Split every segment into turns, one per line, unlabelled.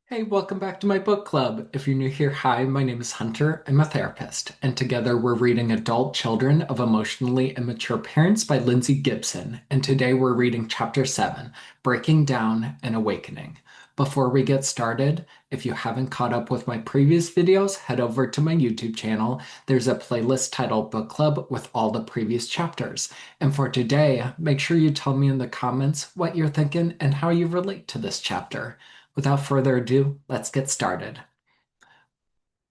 Hey, welcome back to my book club. If you're new here, hi, my name is Hunter. I'm a therapist, and together we're reading Adult Children of Emotionally Immature Parents by Lindsay Gibson. And today we're reading Chapter 7, Breaking Down and Awakening. Before we get started, if you haven't caught up with my previous videos, head over to my YouTube channel. There's a playlist titled Book Club with all the previous chapters. And for today, make sure you tell me in the comments what you're thinking and how you relate to this chapter. Without further ado, let's get started.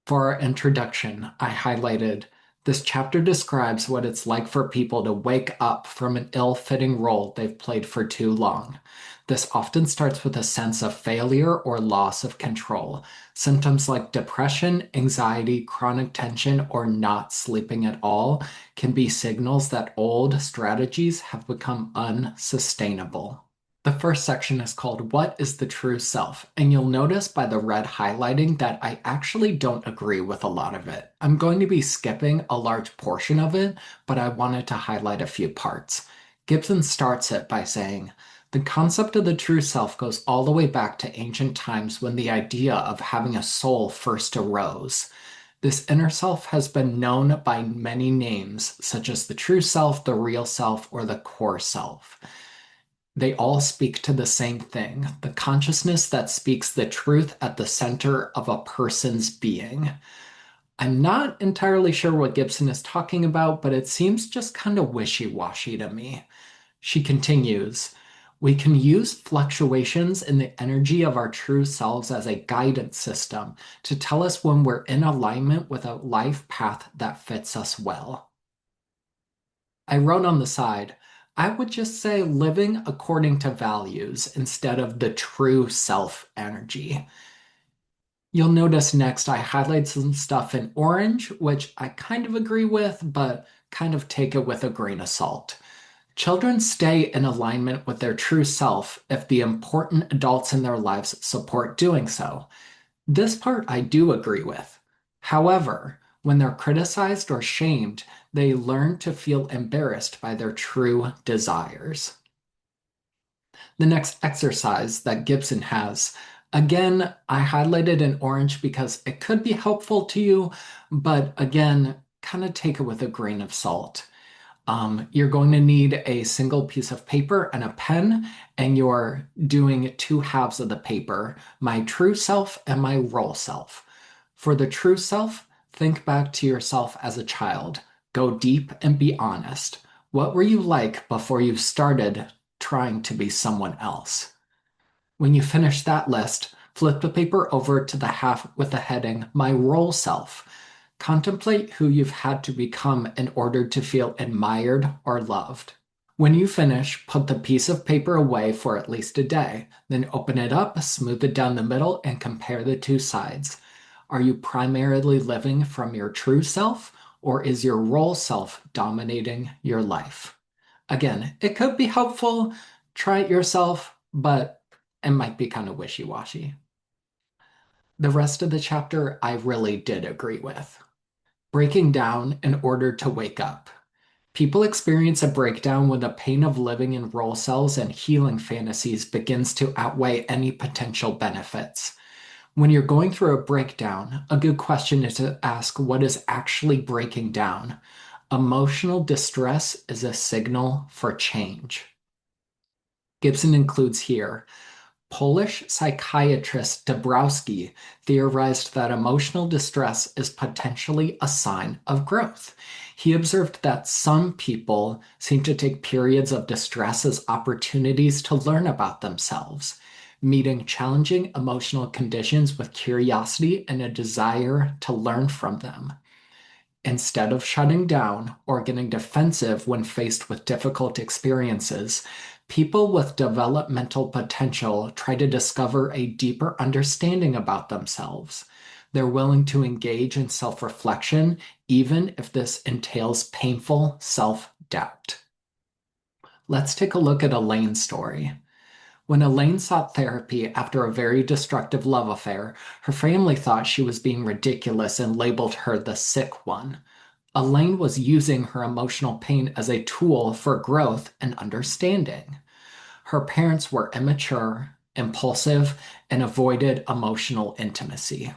For our introduction, I highlighted this chapter describes what it's like for people to wake up from an ill-fitting role they've played for too long. This often starts with a sense of failure or loss of control. Symptoms like depression, anxiety, chronic tension, or not sleeping at all can be signals that old strategies have become unsustainable. The first section is called What is the True Self? And you'll notice by the red highlighting that I actually don't agree with a lot of it. I'm going to be skipping a large portion of it, but I wanted to highlight a few parts. Gibson starts it by saying, the concept of the true self goes all the way back to ancient times when the idea of having a soul first arose. This inner self has been known by many names, such as the true self, the real self, or the core self. They all speak to the same thing, the consciousness that speaks the truth at the center of a person's being. I'm not entirely sure what Gibson is talking about, but it seems just kind of wishy-washy to me. She continues, we can use fluctuations in the energy of our true selves as a guidance system to tell us when we're in alignment with a life path that fits us well. I wrote on the side, I would just say living according to values instead of the true self energy. You'll notice next I highlight some stuff in orange, which I kind of agree with, but kind of take it with a grain of salt. Children stay in alignment with their true self if the important adults in their lives support doing so. This part I do agree with. However, when they're criticized or shamed, they learn to feel embarrassed by their true desires. The next exercise that Gibson has, again, I highlighted in orange because it could be helpful to you, but again, kind of take it with a grain of salt. You're going to need a single piece of paper and a pen, and you're doing two halves of the paper, my true self and my role self. For the true self, think back to yourself as a child. Go deep and be honest. What were you like before you started trying to be someone else? When you finish that list, flip the paper over to the half with the heading, My Role Self. Contemplate who you've had to become in order to feel admired or loved. When you finish, put the piece of paper away for at least a day. Then open it up, smooth it down the middle, and compare the two sides. Are you primarily living from your true self, or is your role self dominating your life? Again, it could be helpful. Try it yourself, but it might be kind of wishy-washy. The rest of the chapter I really did agree with. Breaking down in order to wake up. People experience a breakdown when the pain of living in role cells and healing fantasies begins to outweigh any potential benefits. When you're going through a breakdown, a good question is to ask what is actually breaking down. Emotional distress is a signal for change. Gibson includes here Polish psychiatrist Dabrowski theorized that emotional distress is potentially a sign of growth. He observed that some people seem to take periods of distress as opportunities to learn about themselves, meeting challenging emotional conditions with curiosity and a desire to learn from them. Instead of shutting down or getting defensive when faced with difficult experiences, people with developmental potential try to discover a deeper understanding about themselves. They're willing to engage in self-reflection, even if this entails painful self-doubt. Let's take a look at Elaine's story. When Elaine sought therapy after a very destructive love affair, her family thought she was being ridiculous and labeled her the sick one. Elaine was using her emotional pain as a tool for growth and understanding. Her parents were immature impulsive, and avoided emotional intimacy.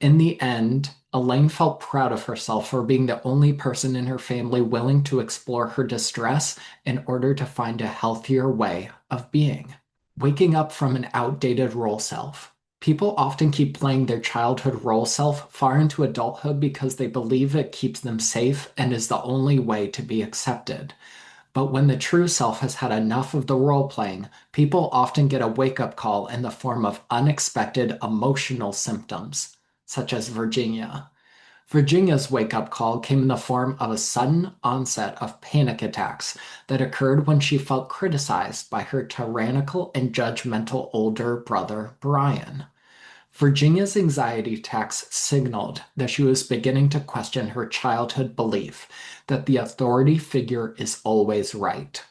In the end, Elaine felt proud of herself for being the only person in her family willing to explore her distress in order to find a healthier way of being. Waking up from an outdated role self. People often keep playing their childhood role self far into adulthood because they believe it keeps them safe and is the only way to be accepted. But when the true self has had enough of the role playing, people often get a wake up call in the form of unexpected emotional symptoms, such as Virginia. Virginia's wake up call came in the form of a sudden onset of panic attacks that occurred when she felt criticized by her tyrannical and judgmental older brother, Brian. Virginia's anxiety attacks signaled that she was beginning to question her childhood belief that the authority figure is always right.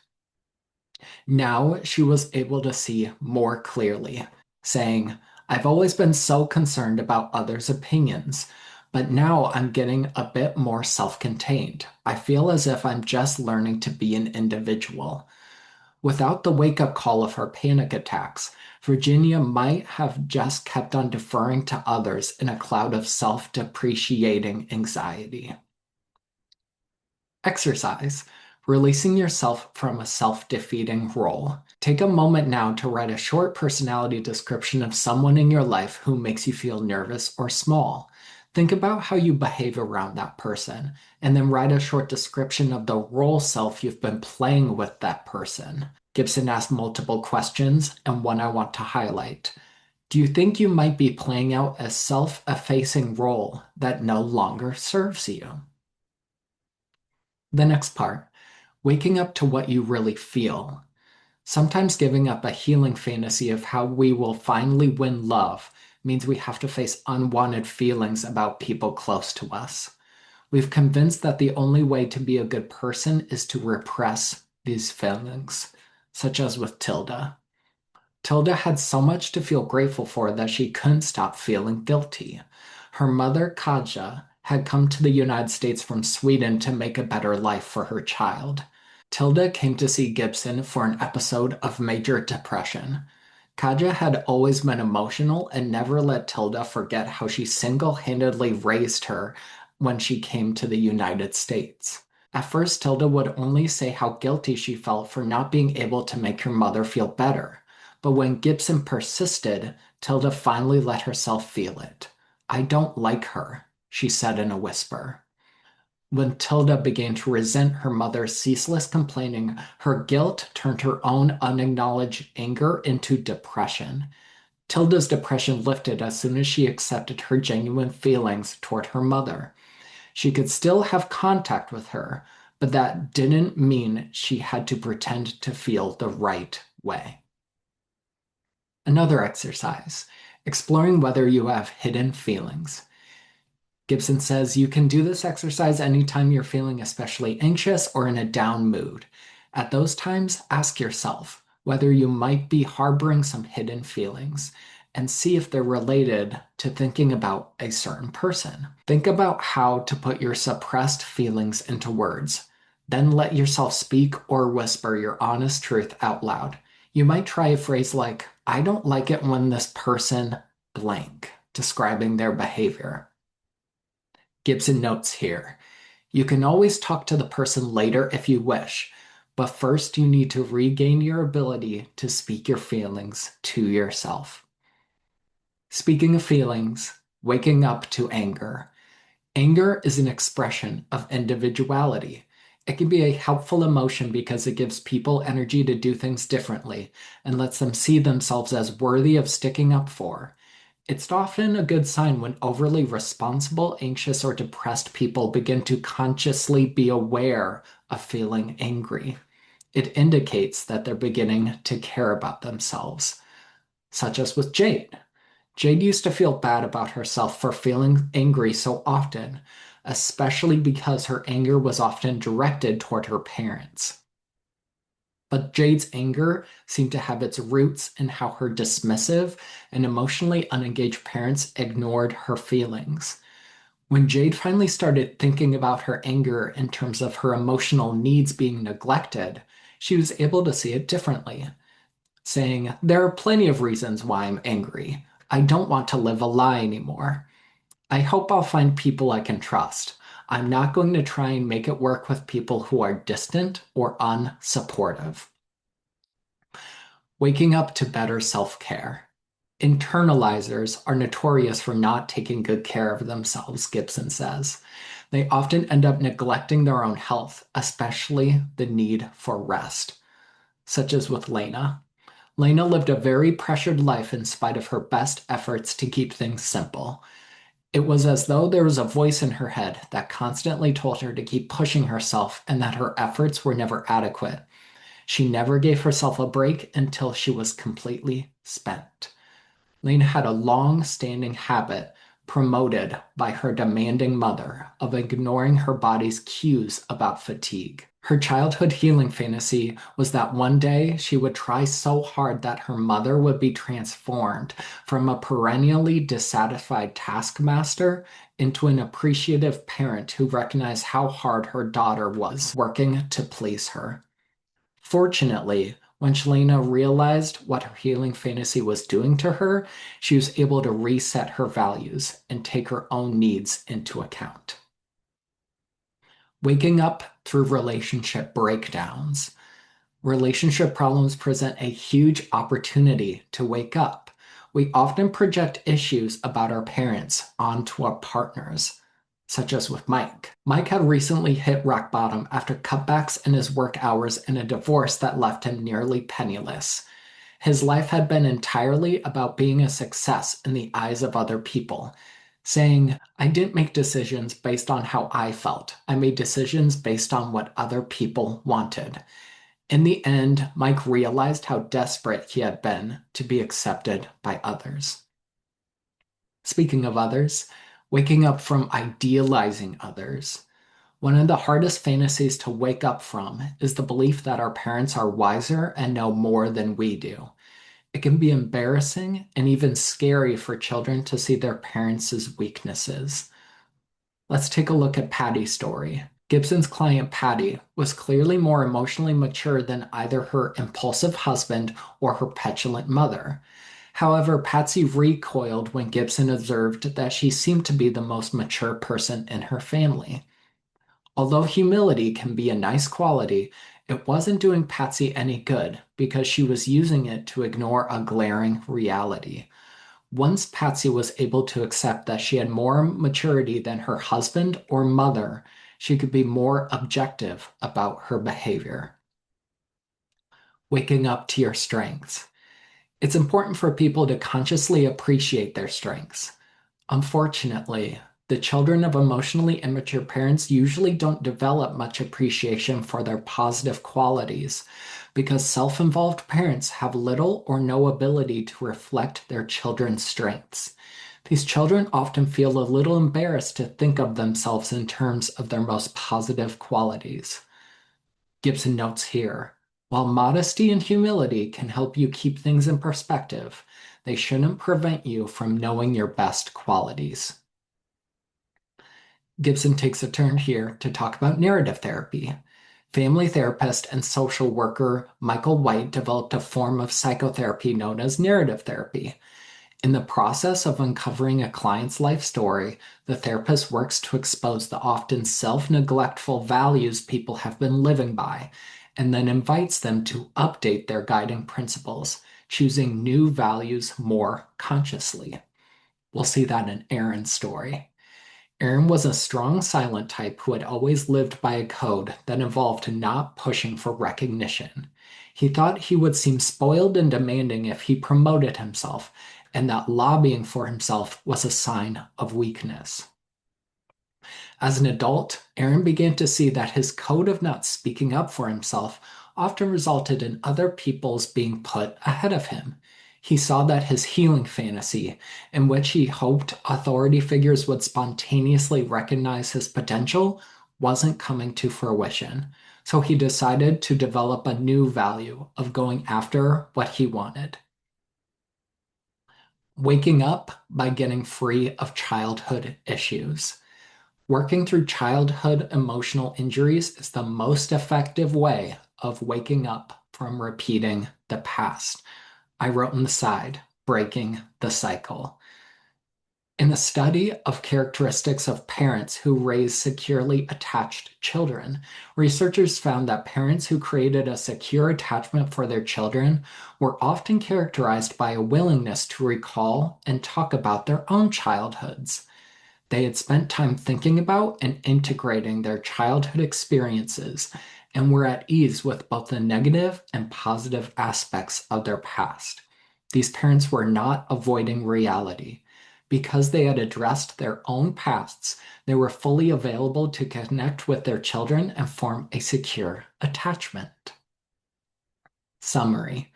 Now she was able to see more clearly, saying, I've always been so concerned about others' opinions, but now I'm getting a bit more self-contained. I feel as if I'm just learning to be an individual. Without the wake-up call of her panic attacks, Virginia might have just kept on deferring to others in a cloud of self-depreciating anxiety. Exercise, releasing yourself from a self-defeating role. Take a moment now to write a short personality description of someone in your life who makes you feel nervous or small. Think about how you behave around that person, and then write a short description of the role self you've been playing with that person. Gibson asked multiple questions, and one I want to highlight. Do you think you might be playing out a self-effacing role that no longer serves you? The next part, waking up to what you really feel. Sometimes giving up a healing fantasy of how we will finally win love means we have to face unwanted feelings about people close to us. We've convinced that the only way to be a good person is to repress these feelings, such as with Tilda. Tilda had so much to feel grateful for that she couldn't stop feeling guilty. Her mother, Kaja, had come to the United States from Sweden to make a better life for her child. Tilda came to see Gibson for an episode of major depression. Kaja had always been emotional and never let Tilda forget how she single-handedly raised her when she came to the United States. At first, Tilda would only say how guilty she felt for not being able to make her mother feel better. But when Gibson persisted, Tilda finally let herself feel it. I don't like her, she said in a whisper. When Tilda began to resent her mother's ceaseless complaining, her guilt turned her own unacknowledged anger into depression. Tilda's depression lifted as soon as she accepted her genuine feelings toward her mother. She could still have contact with her, but that didn't mean she had to pretend to feel the right way. Another exercise, exploring whether you have hidden feelings. Gibson says you can do this exercise anytime you're feeling especially anxious or in a down mood. At those times, ask yourself whether you might be harboring some hidden feelings and see if they're related to thinking about a certain person. Think about how to put your suppressed feelings into words. Then let yourself speak or whisper your honest truth out loud. You might try a phrase like, I don't like it when this person blank, describing their behavior. Gibson notes here, you can always talk to the person later if you wish, but first you need to regain your ability to speak your feelings to yourself. Speaking of feelings, waking up to anger. Anger is an expression of individuality. It can be a helpful emotion because it gives people energy to do things differently and lets them see themselves as worthy of sticking up for. It's often a good sign when overly responsible, anxious, or depressed people begin to consciously be aware of feeling angry. It indicates that they're beginning to care about themselves, such as with Jade. Jade used to feel bad about herself for feeling angry so often, especially because her anger was often directed toward her parents. But Jade's anger seemed to have its roots in how her dismissive and emotionally unengaged parents ignored her feelings. When Jade finally started thinking about her anger in terms of her emotional needs being neglected, she was able to see it differently. saying, "There are plenty of reasons why I'm angry. I don't want to live a lie anymore. I hope I'll find people I can trust. I'm not going to try and make it work with people who are distant or unsupportive." Waking up to better self-care. Internalizers are notorious for not taking good care of themselves, Gibson says. They often end up neglecting their own health, especially the need for rest, such as with Lena. Lena lived a very pressured life in spite of her best efforts to keep things simple. It was as though there was a voice in her head that constantly told her to keep pushing herself and that her efforts were never adequate. She never gave herself a break until she was completely spent. Lena had a long-standing habit, promoted by her demanding mother, of ignoring her body's cues about fatigue. Her childhood healing fantasy was that one day she would try so hard that her mother would be transformed from a perennially dissatisfied taskmaster into an appreciative parent who recognized how hard her daughter was working to please her. Fortunately, when Shalena realized what her healing fantasy was doing to her, she was able to reset her values and take her own needs into account. Waking up through relationship breakdowns. Relationship problems present a huge opportunity to wake up. We often project issues about our parents onto our partners, such as with Mike. Mike had recently hit rock bottom after cutbacks in his work hours and a divorce that left him nearly penniless. His life had been entirely about being a success in the eyes of other people, saying, "I didn't make decisions based on how I felt. I made decisions based on what other people wanted." In the end, Mike realized how desperate he had been to be accepted by others. Speaking of others, waking up from idealizing others. One of the hardest fantasies to wake up from is the belief that our parents are wiser and know more than we do. It can be embarrassing and even scary for children to see their parents' weaknesses. Let's take a look at Patty's story. Gibson's client Patty was clearly more emotionally mature than either her impulsive husband or her petulant mother. However, Patsy recoiled when Gibson observed that she seemed to be the most mature person in her family. Although humility can be a nice quality, it wasn't doing Patsy any good because she was using it to ignore a glaring reality. Once Patsy was able to accept that she had more maturity than her husband or mother, she could be more objective about her behavior. Waking up to your strengths. It's important for people to consciously appreciate their strengths. Unfortunately, the children of emotionally immature parents usually don't develop much appreciation for their positive qualities because self-involved parents have little or no ability to reflect their children's strengths. These children often feel a little embarrassed to think of themselves in terms of their most positive qualities. Gibson notes here, while modesty and humility can help you keep things in perspective, they shouldn't prevent you from knowing your best qualities. Gibson takes a turn here to talk about narrative therapy. Family therapist and social worker Michael White developed a form of psychotherapy known as narrative therapy. In the process of uncovering a client's life story, the therapist works to expose the often self-neglectful values people have been living by, and then invites them to update their guiding principles, choosing new values more consciously. We'll see that in Aaron's story. Aaron was a strong silent type who had always lived by a code that involved not pushing for recognition. He thought he would seem spoiled and demanding if he promoted himself, and that lobbying for himself was a sign of weakness. As an adult, Aaron began to see that his code of not speaking up for himself often resulted in other people's being put ahead of him. He saw that his healing fantasy, in which he hoped authority figures would spontaneously recognize his potential, wasn't coming to fruition. So he decided to develop a new value of going after what he wanted. Waking up by getting free of childhood issues. Working through childhood emotional injuries is the most effective way of waking up from repeating the past. I wrote on the side, breaking the cycle. In a study of characteristics of parents who raise securely attached children, researchers found that parents who created a secure attachment for their children were often characterized by a willingness to recall and talk about their own childhoods. They had spent time thinking about and integrating their childhood experiences and were at ease with both the negative and positive aspects of their past. These parents were not avoiding reality. Because they had addressed their own pasts, they were fully available to connect with their children and form a secure attachment. Summary.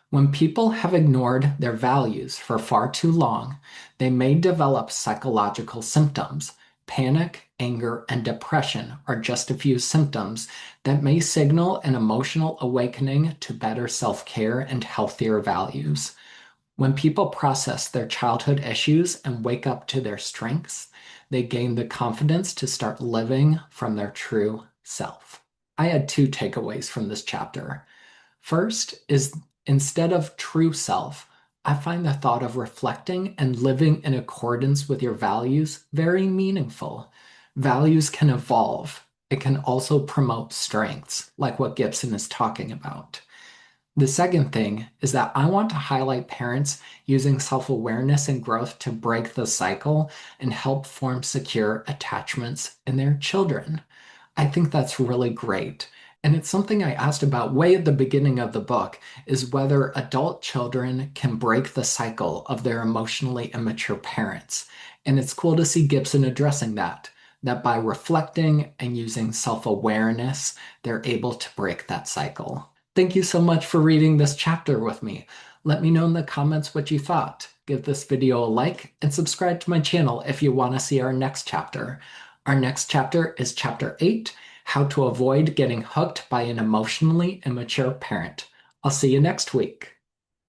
When people have ignored their values for far too long, they may develop psychological symptoms. Panic, anger, and depression are just a few symptoms that may signal an emotional awakening to better self-care and healthier values. When people process their childhood issues and wake up to their strengths, they gain the confidence to start living from their true self. I had two takeaways from this chapter. First is instead of true self, I find the thought of reflecting and living in accordance with your values very meaningful. Values can evolve. It can also promote strengths, like what Gibson is talking about. The second thing is that I want to highlight parents using self-awareness and growth to break the cycle and help form secure attachments in their children. I think that's really great. And it's something I asked about way at the beginning of the book is whether adult children can break the cycle of their emotionally immature parents. And it's cool to see Gibson addressing that by reflecting and using self-awareness, they're able to break that cycle. Thank you so much for reading this chapter with me. Let me know in the comments what you thought. Give this video a like and subscribe to my channel if you want to see our next chapter. Our next chapter is chapter 8, How to Avoid Getting Hooked by an Emotionally Immature Parent. I'll see you next week.